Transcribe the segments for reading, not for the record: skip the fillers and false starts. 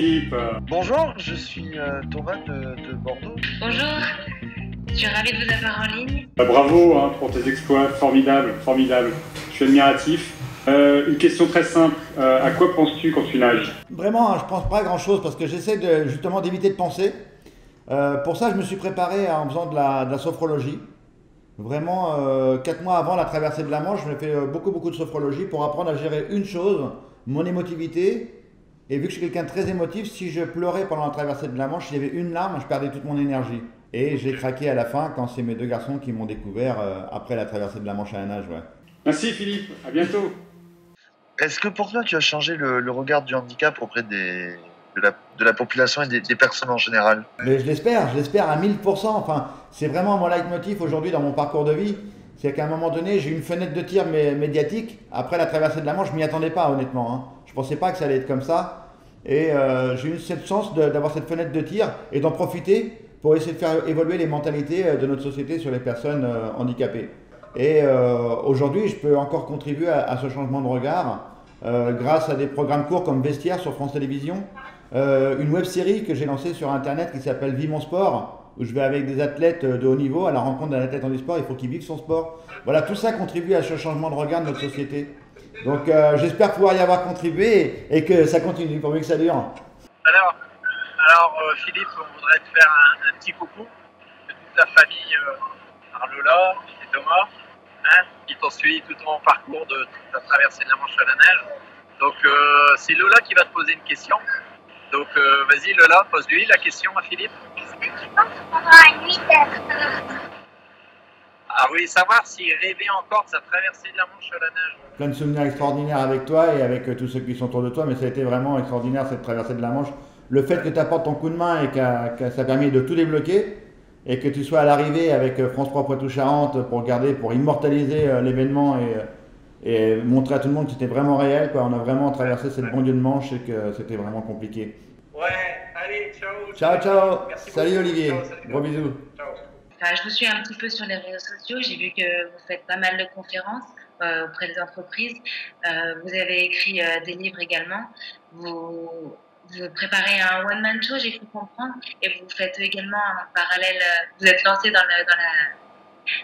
Philippe. Bonjour, je suis Thomas de Bordeaux. Bonjour, je suis ravie de vous avoir en ligne. Bravo pour tes exploits, formidable, formidable. Je suis admiratif. Une question très simple, à quoi penses-tu quand tu nages? Vraiment, je pense pas à grand chose parce que j'essaie justement d'éviter de penser. Pour ça, je me suis préparé en faisant de la sophrologie. Vraiment, 4 mois avant la traversée de la Manche, je me fais beaucoup de sophrologie pour apprendre à gérer une chose, mon émotivité. Et vu que je suis quelqu'un de très émotif, si je pleurais pendant la traversée de la Manche, s'il y avait une larme, je perdais toute mon énergie. Et j'ai craqué à la fin quand c'est mes 2 garçons qui m'ont découvert après la traversée de la Manche à la nage. Ouais. Merci Philippe, à bientôt. Est-ce que pour toi, tu as changé le regard du handicap auprès de la population et des personnes en général? Mais je l'espère à 1000%. Enfin, c'est vraiment mon leitmotiv aujourd'hui dans mon parcours de vie. C'est qu'à un moment donné, j'ai eu une fenêtre de tir médiatique. Après la traversée de la Manche, je m'y attendais pas honnêtement. Je pensais pas que ça allait être comme ça. Et j'ai eu cette chance d'avoir cette fenêtre de tir et d'en profiter pour essayer de faire évoluer les mentalités de notre société sur les personnes handicapées. Et aujourd'hui, je peux encore contribuer à ce changement de regard grâce à des programmes courts comme Vestiaire sur France Télévisions, une web-série que j'ai lancée sur Internet qui s'appelle Vis mon sport, où je vais avec des athlètes de haut niveau à la rencontre d'un athlète en e-sport. Il faut qu'il vive son sport. Voilà, tout ça contribue à ce changement de regard de notre société. Donc j'espère pouvoir y avoir contribué et que ça continue pour mieux que ça dure. Alors Philippe, on voudrait te faire un petit coucou de toute ta famille, par Lola et Thomas, qui t'ont suivi tout ton parcours de ta traversée de la Manche à la nage. Donc c'est Lola qui va te poser une question. Donc vas-y Lola, pose-lui la question à Philippe. Est-ce que tu penses qu'on aura une nuit d'être... Ah oui, savoir s'il rêvait encore de sa traversée de la Manche à la nage. Plein de souvenirs extraordinaires avec toi et avec tous ceux qui sont autour de toi, mais ça a été vraiment extraordinaire cette traversée de la Manche. Le fait que tu apportes ton coup de main et que ça a permis de tout débloquer et que tu sois à l'arrivée avec France 3 Poitou-Charentes pour immortaliser l'événement et montrer à tout le monde que c'était vraiment réel. On a vraiment traversé cette banlieue de Manche et que c'était vraiment compliqué. Ouais, allez, ciao. Ciao. Merci Salut beaucoup. Olivier. Ciao, salut. Gros bisous. Ciao. Je vous suis un petit peu sur les réseaux sociaux, j'ai vu que vous faites pas mal de conférences auprès des entreprises. Vous avez écrit des livres également. Vous préparez un one-man show, j'ai cru comprendre, et vous faites également en parallèle, vous êtes lancé dans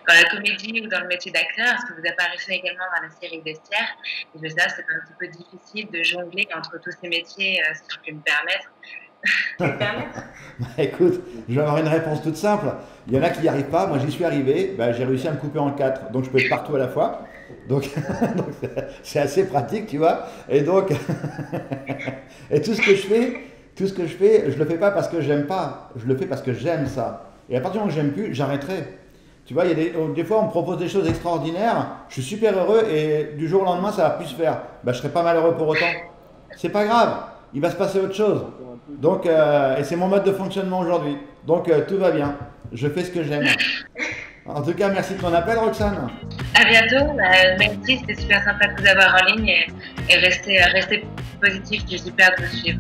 la comédie ou dans le métier d'acteur, parce que vous apparaissez également dans la série Vestiaire. Et ça, c'est un petit peu difficile de jongler entre tous ces métiers, si je peux me permettre. Écoute, je vais avoir une réponse toute simple. Il y en a qui n'y arrivent pas, moi j'y suis arrivé, j'ai réussi à me couper en 4, donc je peux être partout à la fois. Donc c'est assez pratique, tu vois. Et donc, et tout ce que je fais, je le fais pas parce que j'aime pas, je le fais parce que j'aime ça. Et à partir du moment que j'aime plus, j'arrêterai. Tu vois, il y a des fois on me propose des choses extraordinaires, je suis super heureux et du jour au lendemain ça va plus se faire. Je serai pas malheureux pour autant. C'est pas grave, il va se passer autre chose. Donc, et c'est mon mode de fonctionnement aujourd'hui. Donc tout va bien, je fais ce que j'aime. En tout cas, merci de ton appel, Roxane. À bientôt, merci, c'était super sympa de vous avoir en ligne et restez positif, j'ai super de vous suivre.